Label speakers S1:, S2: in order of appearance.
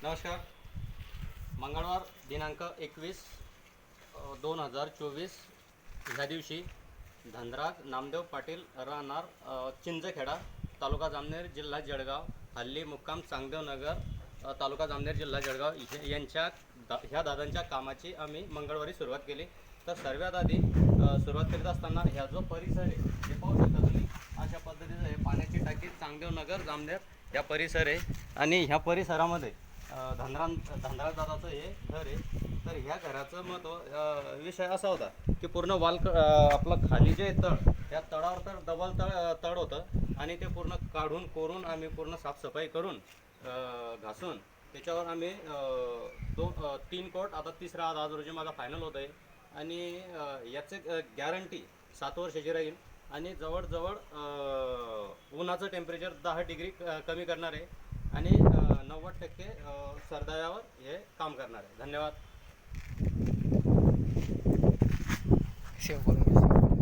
S1: नमस्कार. मंगळवार दिनांक 21/2024 ह्या दिवशी धनराज नामदेव पाटील राहणार चिंचखेडा तालुका जामनेर जिल्हा जळगाव हल्ली मुक्काम चांगदेव नगर तालुका जामनेर जिल्हा जळगाव यांच्या ह्या दादांच्या कामाची आम्ही मंगळवारी सुरुवात केली. तर सर्वात आधी सुरुवात करीत असताना ह्या जो परिसर आहे हे पाहू शकता तुम्ही. अशा पद्धतीचं आहे पाण्याची टाकी चांगदेव नगर जामनेर या परिसर आहे आणि ह्या परिसरामध्ये धनराज दादाचं हे घर आहे. तर ह्या घराचं विषय असा होता की पूर्ण आपलं खाली जे तळ त्या तळावर तर डबल तळ होतं आणि ते पूर्ण काढून कोरून आम्ही पूर्ण साफसफाई करून घासून त्याच्यावर आम्ही 3 कोट आता तिसरा आज रोजी माझा फायनल होत आहे आणि याचे गॅरंटी 7 वर्षाची राहील आणि जवळजवळ उन्हाचं टेम्परेचर 10 डिग्री कमी करणार आहे आणि 90% सरदायावर हे काम करणार आहे. धन्यवाद.